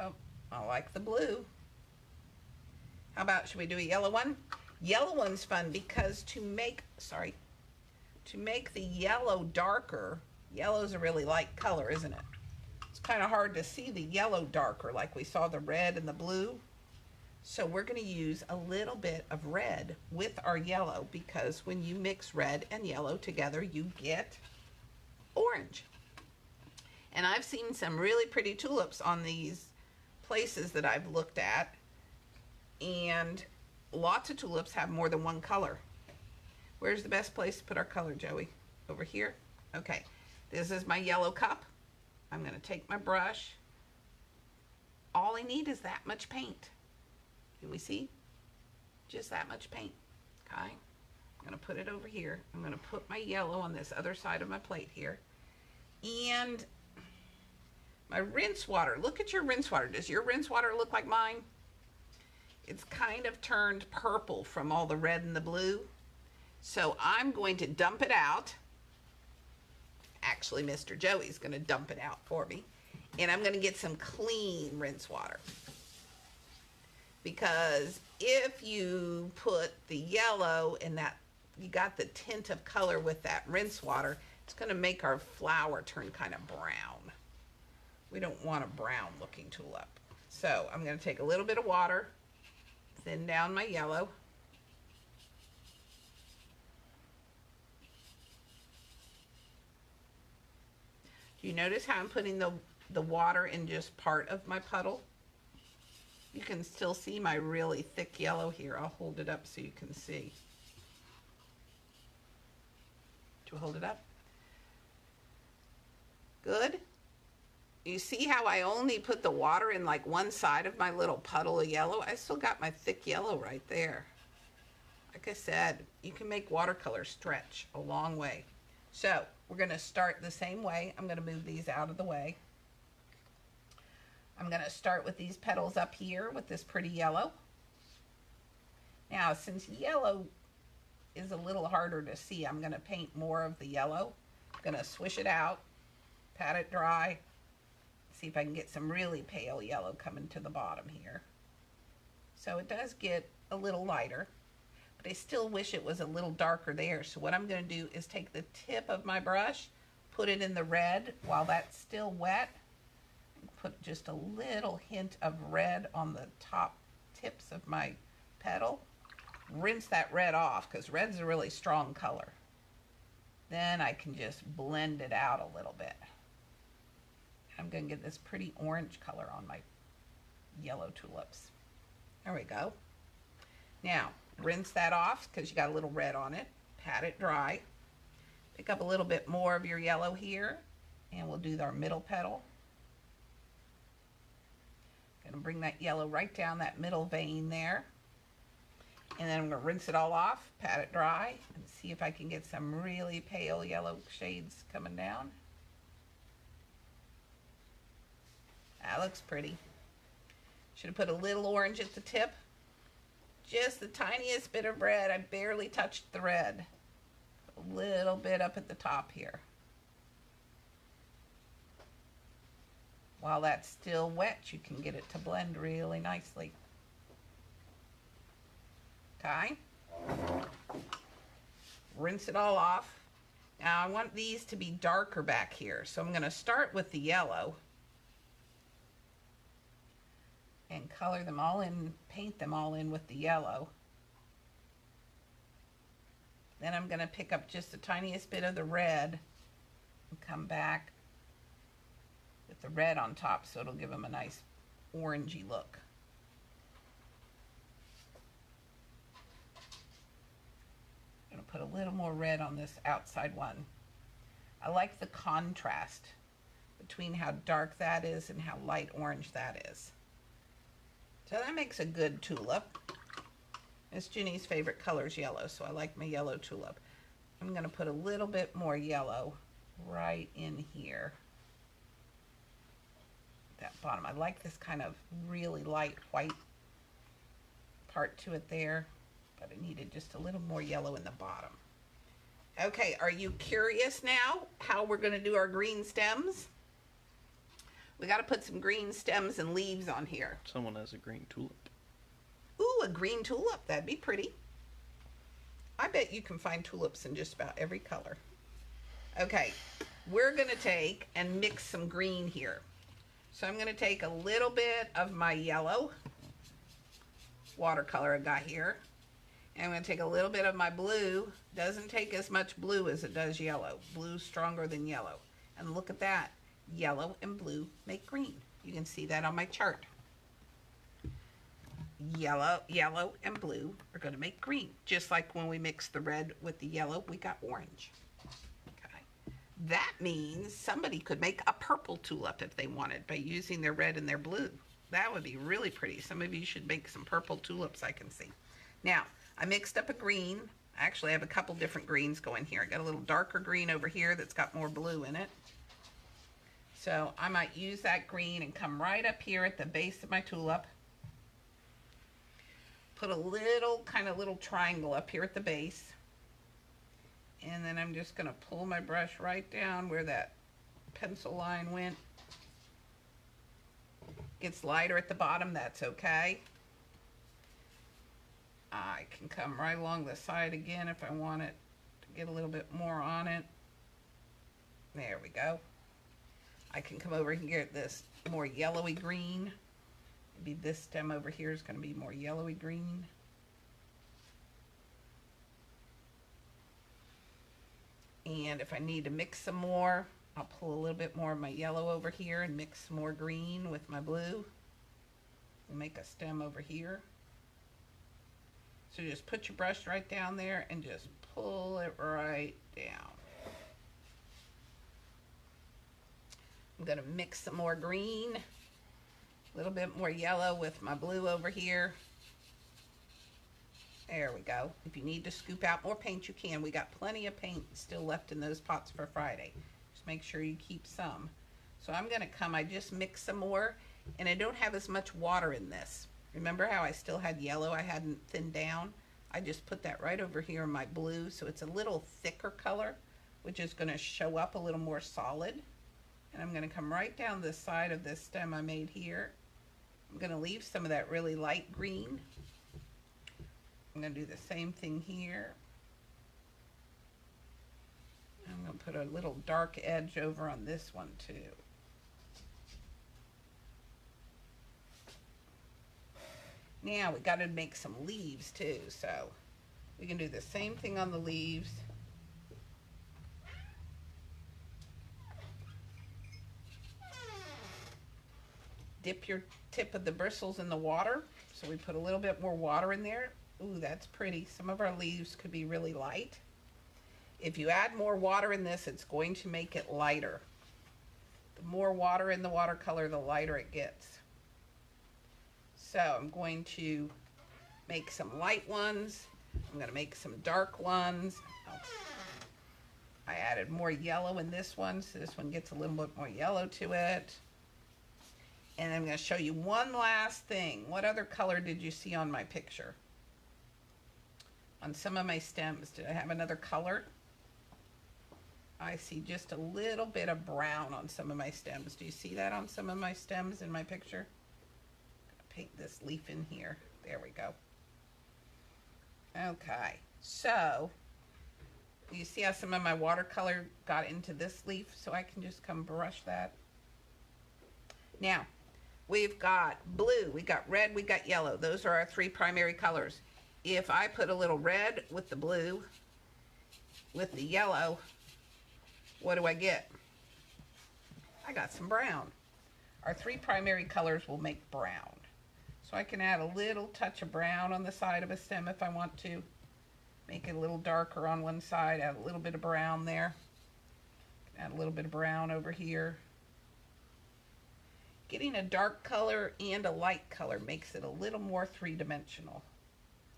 Speaker 1: Oh, I like the blue. How about, should we do a yellow one? Yellow one's fun because to make the yellow darker, yellow's a really light color, isn't it? It's kind of hard to see the yellow darker like we saw the red and the blue. So we're going to use a little bit of red with our yellow because when you mix red and yellow together, you get orange. And I've seen some really pretty tulips on these places that I've looked at, and lots of tulips have more than one color. Where's the best place to put our color, Joey? Over here? Okay, this is my yellow cup. I'm going to take my brush. All I need is that much paint. Can we see? Just that much paint. Okay, I'm going to put it over here. I'm going to put my yellow on this other side of my plate here. And my rinse water. Look at your rinse water. Does your rinse water look like mine? It's kind of turned purple from all the red and the blue. So I'm going to dump it out. Actually, Mr. Joey's going to dump it out for me. And I'm going to get some clean rinse water. because if you put the yellow in that, you got the tint of color with that rinse water, it's going to make our flower turn kind of brown. We don't want a brown looking tulip. So I'm going to take a little bit of water, thin down my yellow. Do you notice how I'm putting the water in just part of my puddle? You can still see my really thick yellow here. I'll hold it up so you can see. Do you hold it up? Good. You see how I only put the water in like one side of my little puddle of yellow? I still got my thick yellow right there. Like I said, you can make watercolor stretch a long way. So we're going to start the same way. I'm going to move these out of the way. I'm going to start with these petals up here with this pretty yellow. Now, since yellow is a little harder to see, I'm going to paint more of the yellow. I'm going to swish it out, pat it dry, see if I can get some really pale yellow coming to the bottom here. So it does get a little lighter, but I still wish it was a little darker there. So what I'm going to do is take the tip of my brush, put it in the red while that's still wet, put just a little hint of red on the top tips of my petal. Rinse that red off because red's a really strong color. Then I can just blend it out a little bit. I'm going to get this pretty orange color on my yellow tulips. There we go. Now, rinse that off because you got a little red on it. Pat it dry. Pick up a little bit more of your yellow here, and we'll do our middle petal. Going to bring that yellow right down that middle vein there. And then I'm going to rinse it all off, pat it dry, and see if I can get some really pale yellow shades coming down. That looks pretty. Should have put a little orange at the tip. Just the tiniest bit of red. I barely touched the red. A little bit up at the top here. While that's still wet, you can get it to blend really nicely. Okay. Rinse it all off. Now I want these to be darker back here, so I'm going to start with the yellow and color them all in, paint them all in with the yellow. Then I'm going to pick up just the tiniest bit of the red and come back with the red on top so it'll give them a nice orangey look. I'm going to put a little more red on this outside one. I like the contrast between how dark that is and how light orange that is. So that makes a good tulip. It's Ginny's favorite color is yellow, so I like my yellow tulip. I'm going to put a little bit more yellow right in here. That bottom. I like this kind of really light white part to it there, but I needed just a little more yellow in the bottom. Okay, are you curious now how we're going to do our green stems? We got to put some green stems and leaves on here.
Speaker 2: Someone has a green tulip.
Speaker 1: Ooh, a green tulip. That'd be pretty. I bet you can find tulips in just about every color. Okay, we're going to take and mix some green here. So I'm going to take a little bit of my yellow watercolor I got here. And I'm going to take a little bit of my blue. Doesn't take as much blue as it does yellow. Blue's stronger than yellow. And look at that. Yellow and blue make green. You can see that on my chart. Yellow and blue are going to make green. Just like when we mix the red with the yellow, we got orange. Okay. That means somebody could make a purple tulip if they wanted by using their red and their blue. That would be really pretty. Some of you should make some purple tulips, I can see. Now, I mixed up a green. Actually, I have a couple different greens going here. I got a little darker green over here that's got more blue in it. So I might use that green and come right up here at the base of my tulip. Put a little, kind of little triangle up here at the base. And then I'm just going to pull my brush right down where that pencil line went. Gets lighter at the bottom, that's okay. I can come right along the side again if I want it to get a little bit more on it. There we go. I can come over here and get this more yellowy green. Maybe this stem over here is going to be more yellowy green. And if I need to mix some more, I'll pull a little bit more of my yellow over here and mix some more green with my blue. And make a stem over here. So just put your brush right down there and just pull it right down. I'm going to mix some more green, a little bit more yellow with my blue over here. There we go. If you need to scoop out more paint, you can. We got plenty of paint still left in those pots for Friday. Just make sure you keep some. So I'm going to come, I just mix some more, and I don't have as much water in this. Remember how I still had yellow I hadn't thinned down? I just put that right over here in my blue, so it's a little thicker color, which is going to show up a little more solid. And I'm going to come right down the side of this stem I made here. I'm going to leave some of that really light green. I'm going to do the same thing here. I'm going to put a little dark edge over on this one too. Now we got to make some leaves too, so we can do the same thing on the leaves. Dip your tip of the bristles in the water. So we put a little bit more water in there. Ooh, that's pretty. Some of our leaves could be really light. If you add more water in this, it's going to make it lighter. The more water in the watercolor, the lighter it gets. So I'm going to make some light ones. I'm going to make some dark ones. Oh, I added more yellow in this one, so this one gets a little bit more yellow to it. And I'm going to show you one last thing. What other color did you see on my picture? On some of my stems, did I have another color? I see just a little bit of brown on some of my stems. Do you see that on some of my stems in my picture? Paint this leaf in here. There we go. Okay, so you see how some of my watercolor got into this leaf? So I can just come brush that. Now, we've got blue, we got red, we got yellow. Those are our three primary colors. If I put a little red with the blue, with the yellow, what do I get? I got some brown. Our three primary colors will make brown. So I can add a little touch of brown on the side of a stem if I want to. Make it a little darker on one side, add a little bit of brown there. Add a little bit of brown over here. Getting a dark color and a light color makes it a little more three-dimensional.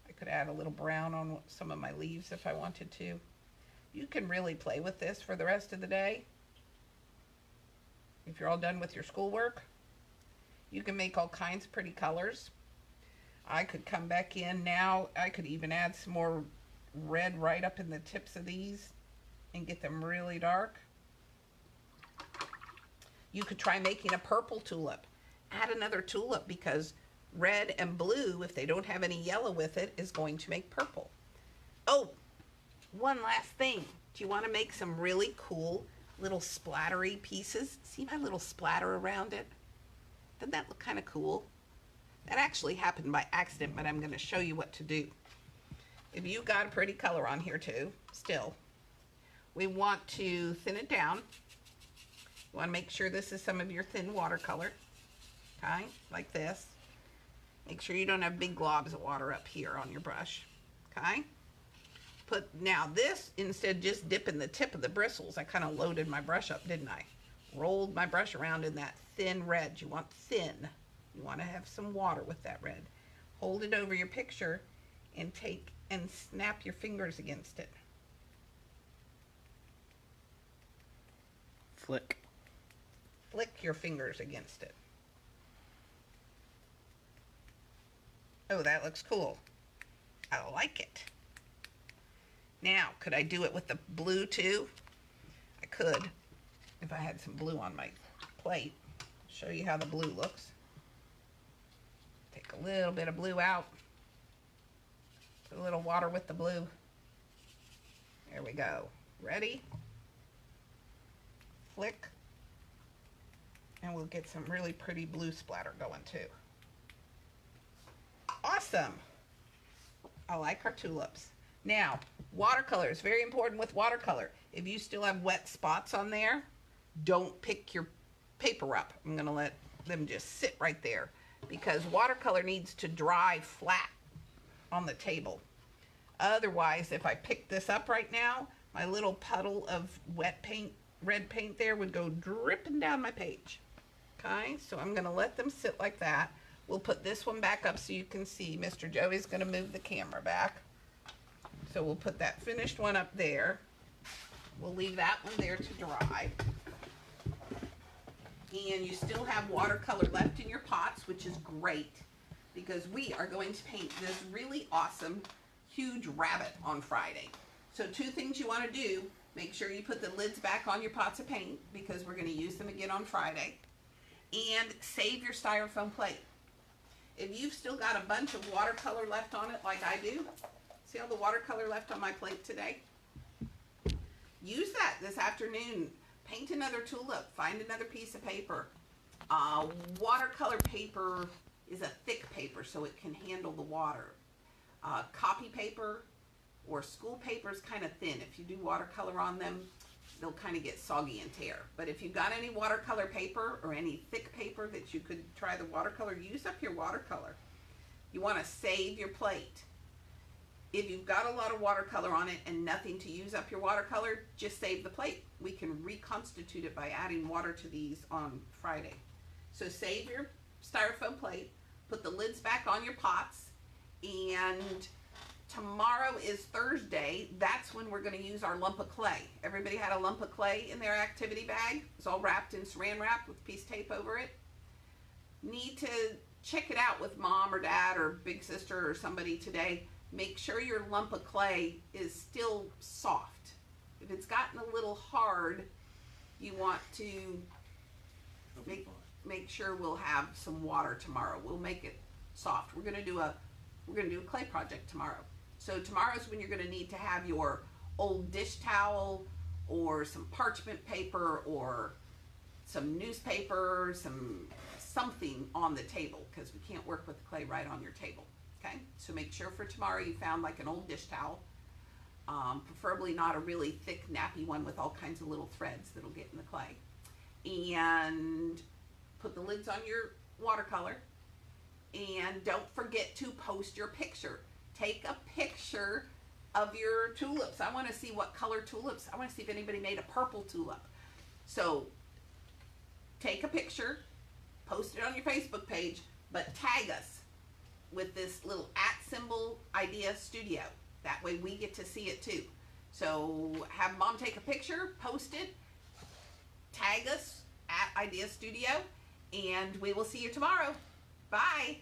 Speaker 1: I could add a little brown on some of my leaves if I wanted to. You can really play with this for the rest of the day. If you're all done with your schoolwork, you can make all kinds of pretty colors. I could come back in now. I could even add some more red right up in the tips of these and get them really dark. You could try making a purple tulip. Add another tulip because red and blue, if they don't have any yellow with it, is going to make purple. Oh, one last thing. Do you want to make some really cool little splattery pieces? See my little splatter around it? Doesn't that look kind of cool? That actually happened by accident, but I'm going to show you what to do. If you got a pretty color on here too, still, we want to thin it down. You want to make sure this is some of your thin watercolor, okay, like this. Make sure you don't have big globs of water up here on your brush, okay? Now this, instead of just dipping the tip of the bristles, I kind of loaded my brush up, didn't I? Rolled my brush around in that thin red. You want thin. You want to have some water with that red. Hold it over your picture and take and snap your fingers against it.
Speaker 2: Flick.
Speaker 1: Flick your fingers against it. Oh, that looks cool. I like it. Now, could I do it with the blue too? I could, if I had some blue on my plate. Show you how the blue looks. Take a little bit of blue out. A little water with the blue. There we go. Ready? Flick. And we'll get some really pretty blue splatter going too. Awesome. I like our tulips. Now, watercolors, very important with watercolor. If you still have wet spots on there, don't pick your paper up. I'm gonna let them just sit right there because watercolor needs to dry flat on the table. Otherwise, if I pick this up right now, my little puddle of wet paint, red paint there would go dripping down my page. Okay, so I'm gonna let them sit like that. We'll put this one back up so you can see. Mr. Joey's gonna move the camera back. So we'll put that finished one up there. We'll leave that one there to dry. And you still have watercolor left in your pots, which is great because we are going to paint this really awesome, huge rabbit on Friday. So 2 things you want to do, make sure you put the lids back on your pots of paint because we're going to use them again on Friday. And save your styrofoam plate. If you've still got a bunch of watercolor left on it like I do, see all the watercolor left on my plate today? Use that this afternoon. Paint another tulip. Find another piece of paper. Watercolor paper is a thick paper so it can handle the water. Copy paper or school paper is kind of thin. If you do watercolor on them, they'll kind of get soggy and tear. But if you've got any watercolor paper or any thick paper that you could try the watercolor, use up your watercolor. You want to save your plate. If you've got a lot of watercolor on it and nothing to use up your watercolor, just save the plate. We can reconstitute it by adding water to these on Friday. So save your styrofoam plate, put the lids back on your pots, and tomorrow is Thursday. That's when we're going to use our lump of clay. Everybody had a lump of clay in their activity bag. It's all wrapped in saran wrap with a piece of tape over it. Need to check it out with mom or dad or big sister or somebody today. Make sure your lump of clay is still soft. If it's gotten a little hard, you want to make sure we'll have some water tomorrow. We'll make it soft. We're gonna do a clay project tomorrow. So tomorrow's when you're gonna need to have your old dish towel or some parchment paper or some newspaper, something on the table because we can't work with the clay right on your table. Okay, so make sure for tomorrow you found like an old dish towel, preferably not a really thick nappy one with all kinds of little threads that'll get in the clay. And put the lids on your watercolor. And don't forget to post your picture. Take a picture of your tulips. I want to see what color tulips. I want to see if anybody made a purple tulip. So take a picture, post it on your Facebook page, but tag us with this little @idea studio. That way we get to see it too. So have mom take a picture, post it, tag us @idea studio, and we will see you tomorrow. Bye.